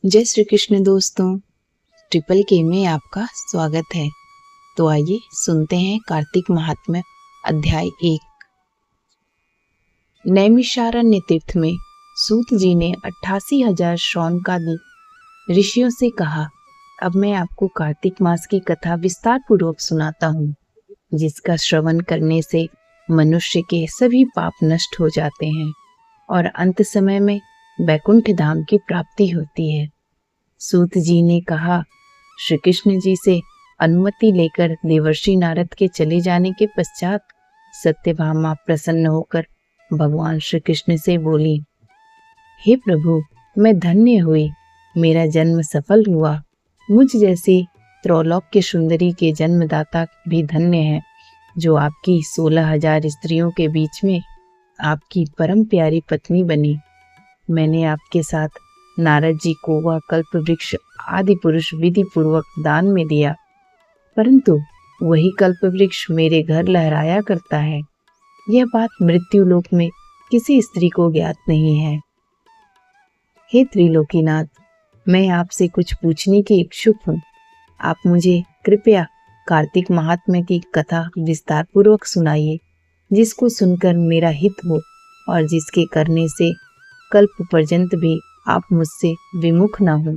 जय श्री कृष्ण दोस्तों। ट्रिपल के में आपका स्वागत है। तो आइए सुनते हैं कार्तिक महात्म्य अध्याय 1। नैमिषारण्य तीर्थ में सूत जी ने 88,000 शौनकादि ऋषियों से कहा, अब मैं आपको कार्तिक मास की कथा विस्तार पूर्वक सुनाता हूँ, जिसका श्रवण करने से मनुष्य के सभी पाप नष्ट हो जाते हैं और अंत समय में वैकुंठ धाम की प्राप्ति होती है। सूत जी ने कहा, श्री कृष्ण जी से अनुमति लेकर देवर्षि नारद के चले जाने के पश्चात सत्यभामा प्रसन्न होकर भगवान श्री कृष्ण से बोली, हे प्रभु, मैं धन्य हुई, मेरा जन्म सफल हुआ। मुझ जैसी त्रैलोक्य सुंदरी के जन्मदाता भी धन्य है, जो आपकी 16,000 स्त्रियों के बीच में आपकी परम प्यारी पत्नी बनी। मैंने आपके साथ नारद जी को वह कल्प वृक्ष आदि पुरुष विधि पूर्वक दान में दिया, परंतु वही कल्प वृक्ष मेरे घर लहराया करता है। यह बात मृत्यु लोक में किसी स्त्री को ज्ञात नहीं है। हे त्रिलोकीनाथ, मैं आपसे कुछ पूछने की इच्छुक हूँ। आप मुझे कृपया कार्तिक महात्म्य की कथा विस्तार पूर्वक सुनाइए, जिसको सुनकर मेरा हित हो और जिसके करने से कल्प पर्यंत भी आप मुझसे विमुख न हो।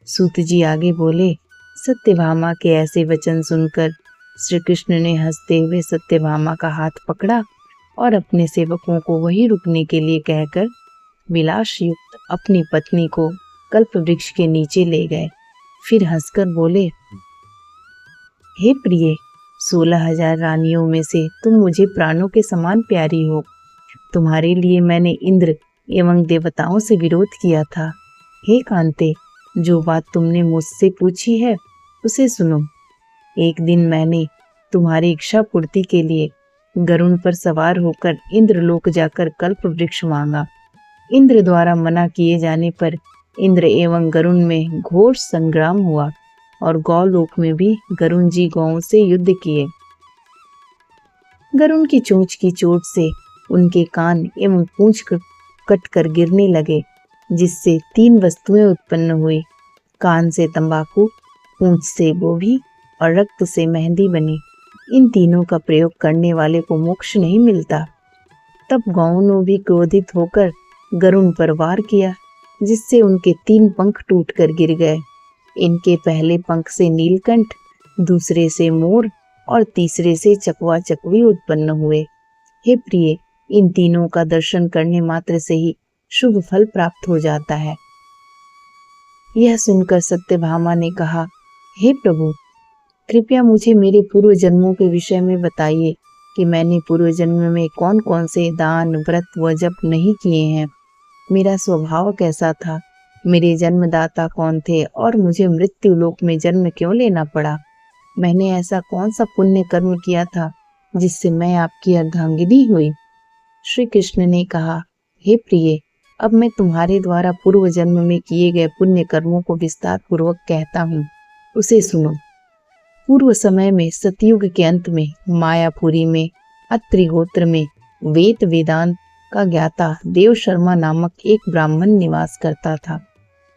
सूत जी आगे बोले, सत्यभामा के ऐसे वचन सुनकर श्री कृष्ण ने हंसते हुए सत्यभामा का हाथ पकड़ा और अपने सेवकों को वहीं रुकने के लिए कहकर विलास युक्त अपनी पत्नी को कल्प वृक्ष के नीचे ले गए। फिर हंसकर बोले, हे प्रिय, 16,000 रानियों में से तुम मुझे प्राणों के समान प्यारी हो। तुम्हारे लिए मैंने इंद्र एवं देवताओं से विरोध किया था। हे कांते, जो बात तुमने मुझसे पूछी है उसे सुनो। एक दिन मैंने तुम्हारी इच्छा पूर्ति के लिए गरुड़ पर सवार होकर इंद्रलोक जाकर कल्प वृक्ष मांगा। इंद्र द्वारा मना किए जाने पर इंद्र एवं गरुड़ में घोर संग्राम हुआ और गौलोक में भी गरुड़ जी गौओं से युद्ध किए। गरुड़ की चोंच की चोट से उनके कान एवं पूंछ कट कर गिरने लगे, जिससे 3 वस्तुएं उत्पन्न हुई। कान से तंबाकू, पूंछ से गोभी और रक्त से मेहंदी बनी। इन तीनों का प्रयोग करने वाले को मोक्ष नहीं मिलता। तब गौओं ने भी क्रोधित होकर गरुड़ पर वार किया, जिससे उनके 3 पंख टूटकर गिर गए। इनके पहले पंख से नीलकंठ, दूसरे से मोर और तीसरे से चकवा चकवी उत्पन्न हुए। हे प्रिय, इन तीनों का दर्शन करने मात्र से ही शुभ फल प्राप्त हो जाता है। यह सुनकर सत्यभामा ने कहा, हे प्रभु, कृपया मुझे मेरे पूर्व जन्मों के विषय में बताइए कि मैंने पूर्व जन्म में कौन कौन से दान, व्रत व जप नहीं किए हैं। मेरा स्वभाव कैसा था, मेरे जन्मदाता कौन थे और मुझे मृत्यु लोक में जन्म क्यों लेना पड़ा। मैंने ऐसा कौन सा पुण्य कर्म किया था जिससे मैं आपकी अर्धांगिनी हुई। श्री कृष्ण ने कहा, हे प्रिय, अब मैं तुम्हारे द्वारा पूर्व जन्म में किए गए पुण्य कर्मों को विस्तार पूर्वक कहता हूँ, उसे सुनो। पूर्व समय में सतयुग के अंत में मायापुरी में अत्रि गोत्र में वेद वेदांत का ज्ञाता देव शर्मा नामक एक ब्राह्मण निवास करता था।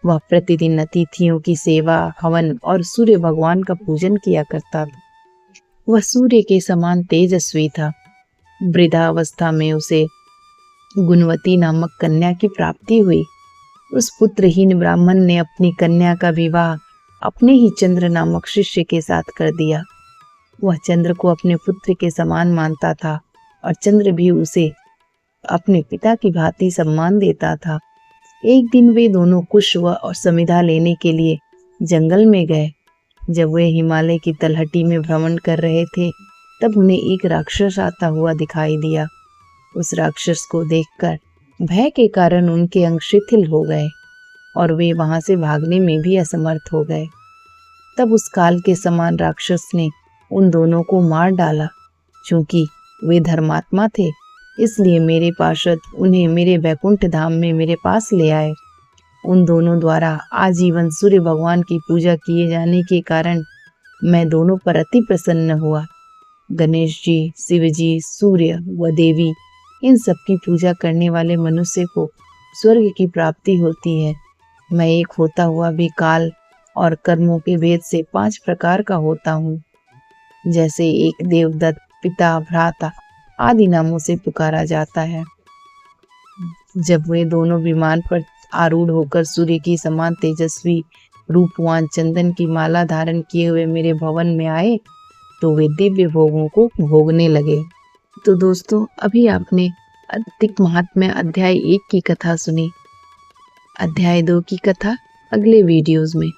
वह प्रतिदिन अतिथियों की सेवा, हवन और सूर्य भगवान का पूजन किया करता था। वह सूर्य के समान तेजस्वी था। वृद्धावस्था में उसे गुणवती नामक कन्या की प्राप्ति हुई। उस पुत्रहीन ब्राह्मण ने अपनी कन्या का विवाह अपने ही चंद्र नामक शिष्य के साथ कर दिया। वह चंद्र को अपने पुत्र के समान मानता था और चंद्र भी उसे अपने पिता की भांति सम्मान देता था। एक दिन वे दोनों कुश और समिधा लेने के लिए जंगल में गए। जब वे हिमालय की तलहटी में भ्रमण कर रहे थे, तब उन्हें एक राक्षस आता हुआ दिखाई दिया। उस राक्षस को देखकर भय के कारण उनके अंग शिथिल हो गए और वे वहां से भागने में भी असमर्थ हो गए। तब उस काल के समान राक्षस ने उन दोनों को मार डाला। चूंकि वे धर्मात्मा थे, इसलिए मेरे पार्षद उन्हें मेरे वैकुंठ धाम में मेरे पास ले आए। उन दोनों द्वारा आजीवन सूर्य भगवान की पूजा किए जाने के कारण मैं दोनों पर अति प्रसन्न हुआ। गणेश जी, शिव जी, सूर्य व देवी, इन सब की पूजा करने वाले मनुष्य को स्वर्ग की प्राप्ति होती है। मैं एक होता हुआ भी काल और कर्मों के भेद से 5 प्रकार का होता हूँ। जैसे एक देवदत्त, पिता, भ्राता आदि नामों से पुकारा जाता है। जब वे दोनों विमान पर आरूढ़ होकर सूर्य की समान तेजस्वी रूपवान चंदन की माला धारण किए हुए मेरे भवन में आए तो वे दिव्य भोगों को भोगने लगे। तो दोस्तों, अभी आपने अधिक महात्म्य अध्याय 1 की कथा सुनी। अध्याय 2 की कथा अगले वीडियोज में।